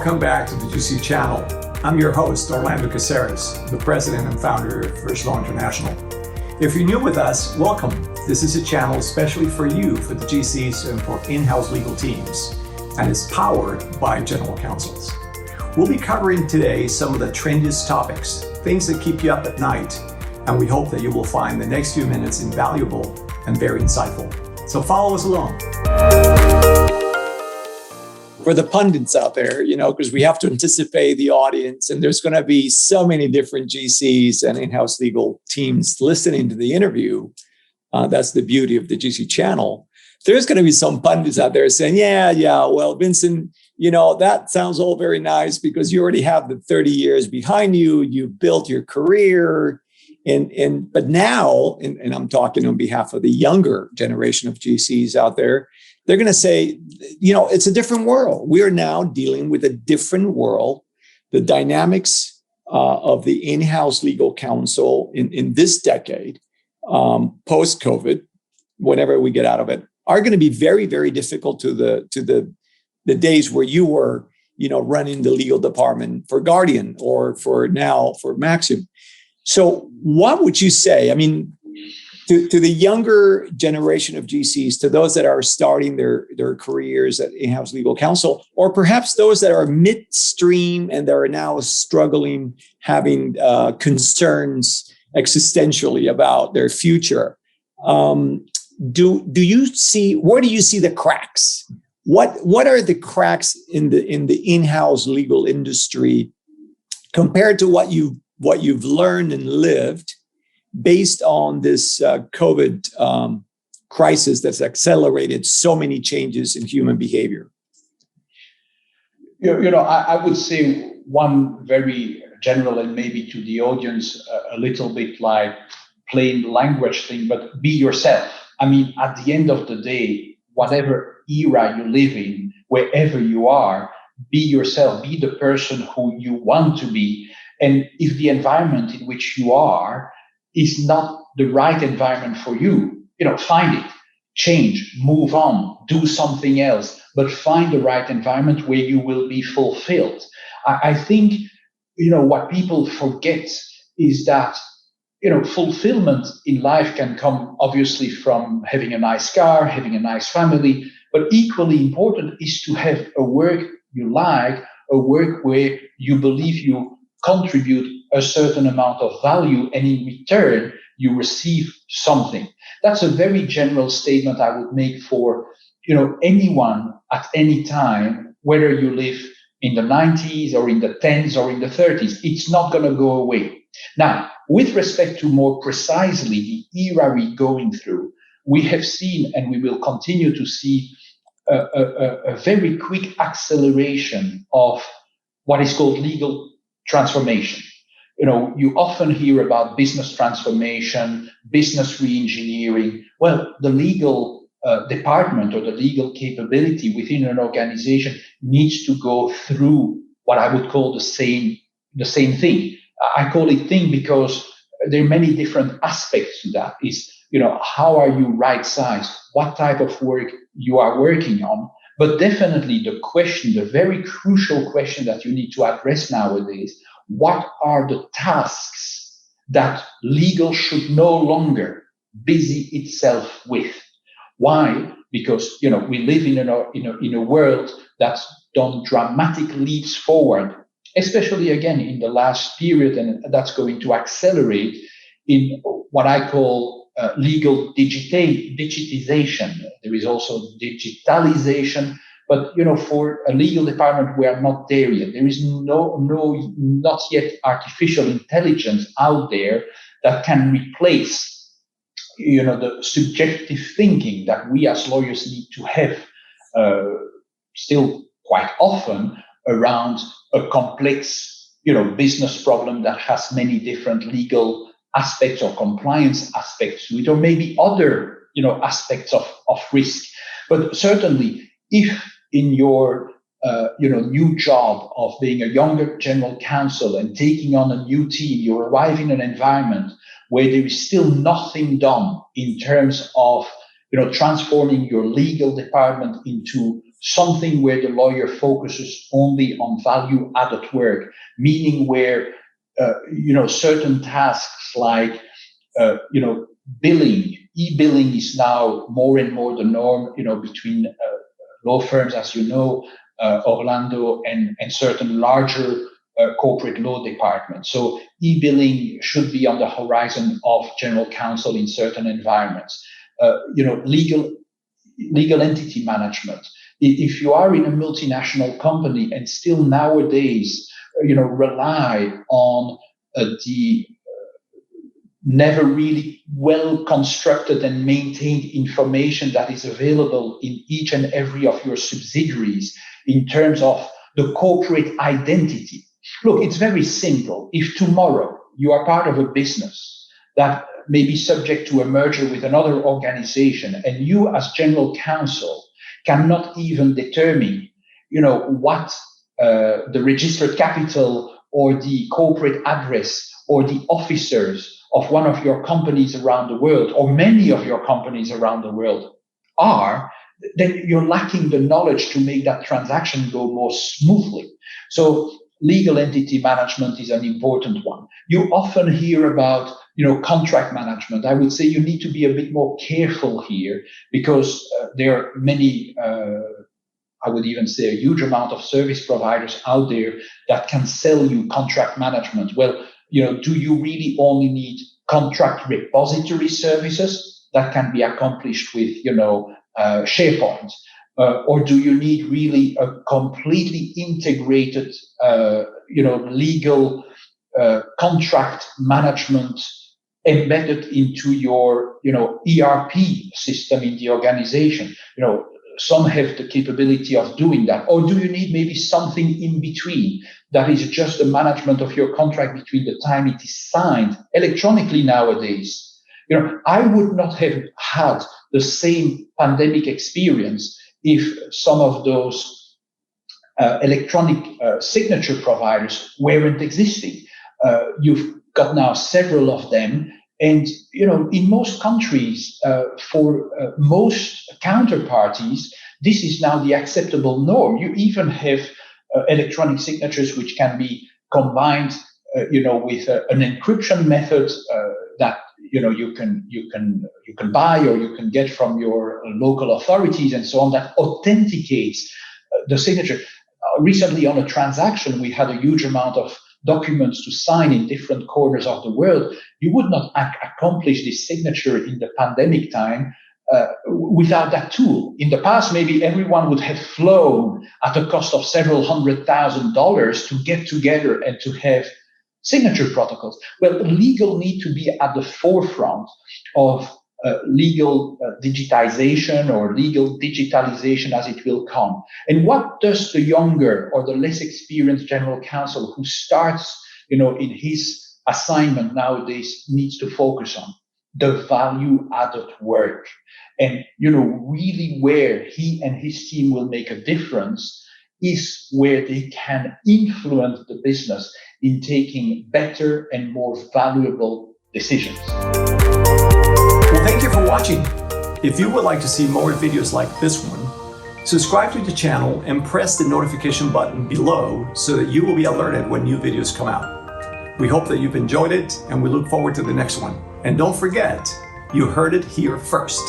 Welcome back to the GC channel. I'm your host, Orlando Casares, the president and founder of First Law International. If you're new with us, welcome. This is a channel especially for you, for the GCs and for in-house legal teams, and is powered by General Counsels. We'll be covering today some of the trendiest topics, things that keep you up at night, and we hope that you will find the next few minutes invaluable and very insightful. So follow us along. For the pundits out there, because we have to anticipate the audience, and there's going to be so many different GCs and in-house legal teams listening to the interview. That's the beauty of the GC channel. There's going to be some pundits out there saying, well, Vincent, that sounds all very nice because you already have the 30 years behind you. You've built your career. But now, and I'm talking on behalf of the younger generation of GCs out there, they're going to say, it's a different world. We are now dealing with a different world. The dynamics of the in-house legal counsel in this decade, post-COVID, whenever we get out of it, are going to be very, very difficult to the days where you were, running the legal department for Guardian or for Maxim. So what would you say? I mean, to the younger generation of GCs, to those that are starting their careers at in-house legal counsel, or perhaps those that are midstream and that are now struggling, having concerns existentially about their future, where do you see the cracks? What are the cracks in the in-house legal industry compared to what you've learned and lived based on this COVID crisis that's accelerated so many changes in human behavior? I would say one very general and maybe to the audience a little bit like plain language thing, but be yourself. I mean, at the end of the day, whatever era you live in, wherever you are, be yourself, be the person who you want to be. And if the environment in which you are is not the right environment for you, find it, change, move on, do something else, but find the right environment where you will be fulfilled. I think, what people forget is that, fulfillment in life can come obviously from having a nice car, having a nice family, but equally important is to have a work you like, a work where you believe you contribute a certain amount of value, and in return, you receive something. That's a very general statement I would make for, anyone at any time, whether you live in the 90s or in the 10s or in the 30s. It's not going to go away. Now, with respect to more precisely the era we're going through, we have seen, and we will continue to see, a very quick acceleration of what is called legal transformation. You often hear about business transformation, business reengineering. Well, the legal department or the legal capability within an organization needs to go through what I would call the same thing. I call it thing because there are many different aspects to that. Is, how are you right-sized? What type of work you are working on? But definitely the very crucial question that you need to address nowadays, what are the tasks that legal should no longer busy itself with? Why? Because, we live in a world that's done dramatic leaps forward, especially again in the last period, and that's going to accelerate in what I call legal digitization. There is also digitalization, but for a legal department, we are not there yet. There is not yet artificial intelligence out there that can replace, the subjective thinking that we as lawyers need to have still quite often around a complex, business problem that has many different legal aspects or compliance aspects to it, or maybe other, aspects of risk. But certainly, if in your, new job of being a younger general counsel and taking on a new team, you arrive in an environment where there is still nothing done in terms of, transforming your legal department into something where the lawyer focuses only on value added work, meaning where certain tasks like billing, e-billing is now more and more the norm, between law firms, as you know, Orlando and certain larger corporate law departments. So e-billing should be on the horizon of general counsel in certain environments. Legal entity management. If you are in a multinational company and still nowadays, rely on the never really well constructed and maintained information that is available in each and every of your subsidiaries in terms of the corporate identity. Look, it's very simple. If tomorrow you are part of a business that may be subject to a merger with another organization, and you as general counsel cannot even determine, what the registered capital or the corporate address or the officers of one of your companies around the world, or many of your companies around the world are, then you're lacking the knowledge to make that transaction go more smoothly. So legal entity management is an important one. You often hear about, contract management. I would say you need to be a bit more careful here, because there are many, I would even say a huge amount of service providers out there that can sell you contract management. Well, do you really only need contract repository services that can be accomplished with, SharePoint? Or do you need really a completely integrated, legal contract management embedded into your, ERP system in the organization? Some have the capability of doing that. Or do you need maybe something in between that is just the management of your contract between the time it is signed electronically nowadays? I would not have had the same pandemic experience if some of those electronic signature providers weren't existing. You've got now several of them. And, in most countries, for most counterparties, this is now the acceptable norm. You even have electronic signatures which can be combined, with an encryption method that, you can buy or you can get from your local authorities and so on, that authenticates the signature. Recently on a transaction, we had a huge amount of documents to sign in different corners of the world. You would not accomplish this signature in the pandemic time without that tool. In the past, maybe everyone would have flown at a cost of several $100,000 to get together and to have signature protocols. Well, legal need to be at the forefront of legal digitization or legal digitalization as it will come. And what does the younger or the less experienced general counsel who starts, in his assignment nowadays needs to focus on? The value added work. And, really where he and his team will make a difference is where they can influence the business in taking better and more valuable decisions. Well, thank you for watching. If you would like to see more videos like this one, subscribe to the channel and press the notification button below so that you will be alerted when new videos come out. We hope that you've enjoyed it, and we look forward to the next one. And don't forget, you heard it here first.